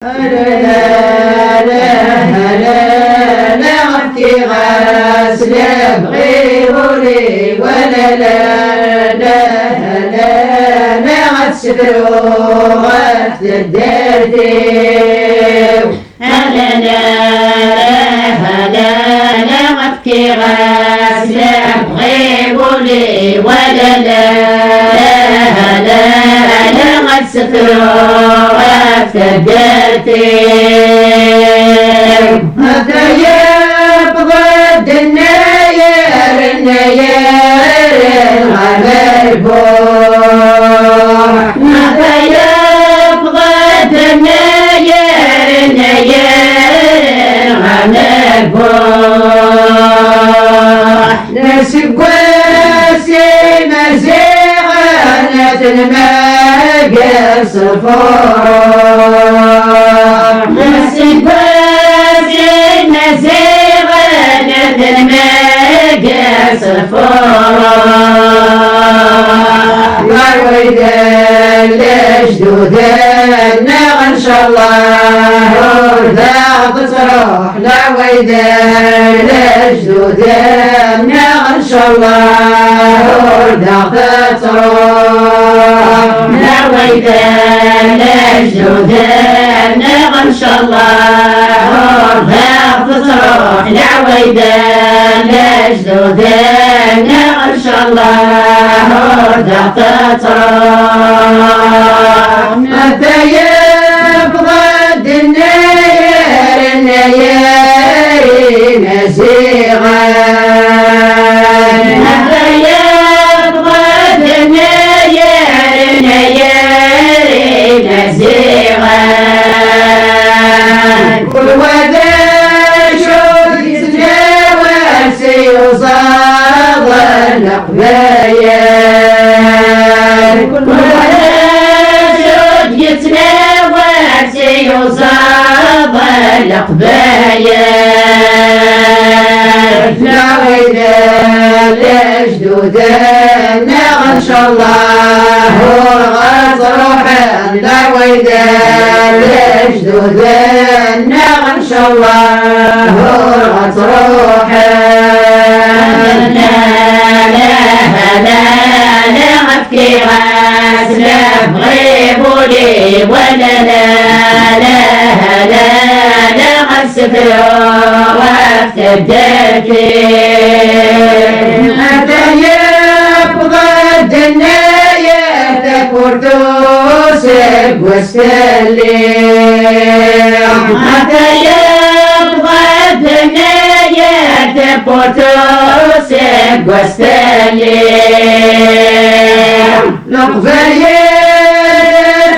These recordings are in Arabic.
لا عبتي غاسل بغيبولي ولا لا عتسفرو غفت الدردي لا عبتي غاسل بغيبولي ولا لا عتسفرو هذا يبغى النير على البوح هذا يبغى النير على البوح نسب واسي مزيغانة الماء صفور نسب يا ويدا الجدود ان شاء الله وردا تصرح لا ويدا الجدود ان شاء الله وردا تصرح لا ويدا الجدود ان شاء الله وردا تصرح لا ويدا الجدود ان شاء الله وردا تصرح متى يبغى النير نزيغا متى يبغى النير نزيغا كل وذا شوق يتجاوز يصاب الأقبايا كل وذا شوق يتجاوز يصاب الأقبايا لا ويدا الجدود ان شاء الله ورغت روحا لا ويدا الجدود ان شاء الله ورغت روحا لا عبكي غاسل بغيبولي ولا لا عالسفر وقت الدركي متى يبغى الدنيا تكوردوس بوستليم متى يبغى الدنيا تكوردوس بوستليم نقفايات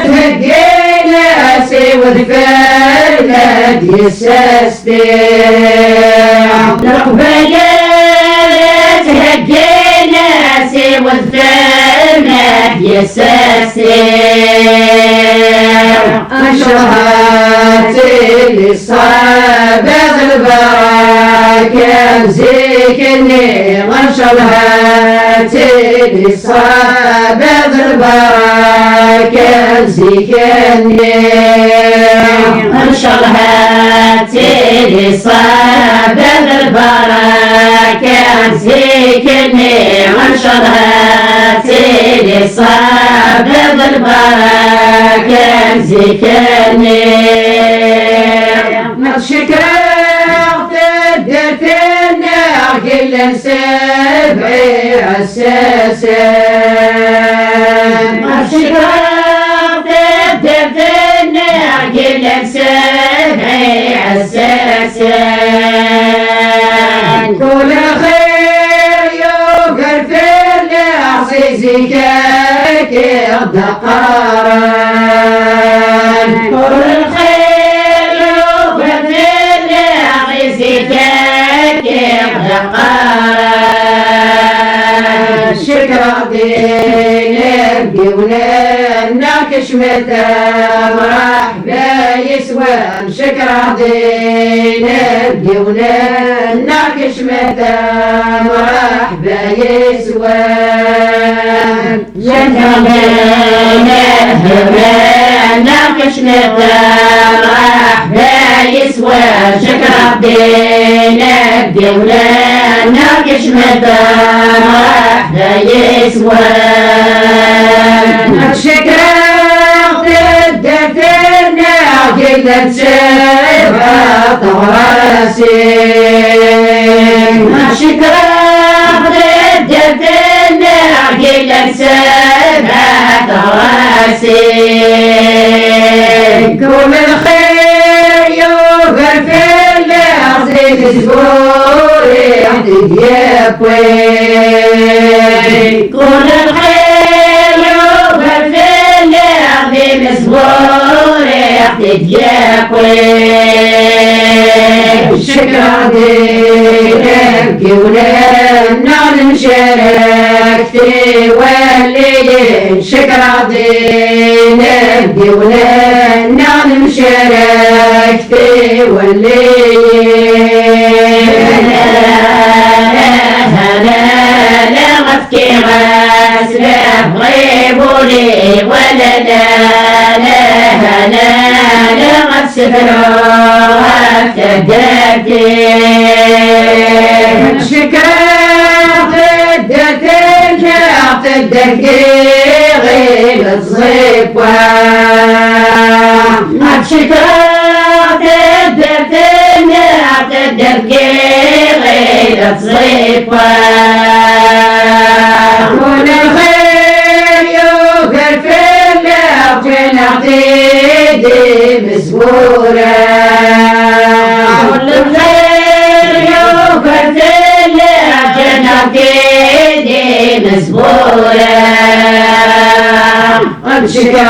هدينا وذكرنا يسستيم نقفايات هدينا وذكرنا يسستيم أشرهات للصابغ البركة زيكني أشرهات للصابغ البركة زيكني أشرهات للصابغ البركة زيكني أشرهات للصابغ البركة زيكني شكرت الدرتنا كل سبعي عساسين شكرت الدرتنا كل سبعي عساسين كل خير يوقر في العزيزي كاكي الدقاران كل خير يوقر في العزيزي كاكي الدقاران شكرا دينك ونناكش متى مرحبا يسوان شكرا دينك ونناكش متى مرحبا يسوان شكرا دينك ناقش متراح بيسوى شكر الدين الدولة ناقش متراح بيسوى شكر تدفنا جلد سيبها طراسين شكر تدفنا جلد سيبها طراسين كل الخير يوفر في الأرض تسبوري عدد يكوين كل الخير يوفر في الأرض مسبوري عدد يكوين شكرا دينك ولنا نشارك تولي شكرا دينك ولنا نشارك تولي لا غفكي غاسله غيبولي ولا لا غفسفروها تدتي شكرت الدتي غير الصيفة شكرت الدتي غير الصيفة كل الخير يوفر في الأرض نعطيدي مسبورة كل الخير يوفر في الأرض نعطيدي مسبورة أبشكا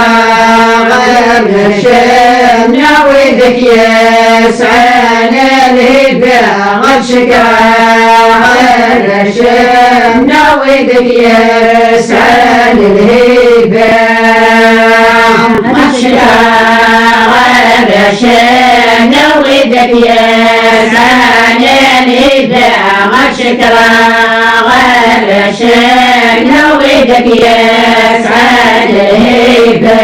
غير شمنا ويدك يسعى الهبة أبشكا غير شمنا ويدك يسعى الهبة أبشكا غير شمنا ويدك يسعى الهبة أبشكا غير شمنا ويدك يسعى الهبة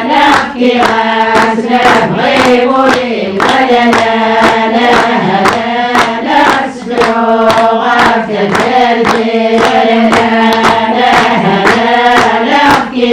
نحكي غاسله غيبولي ولا لا أسلو غافة الجلد ولا نحكي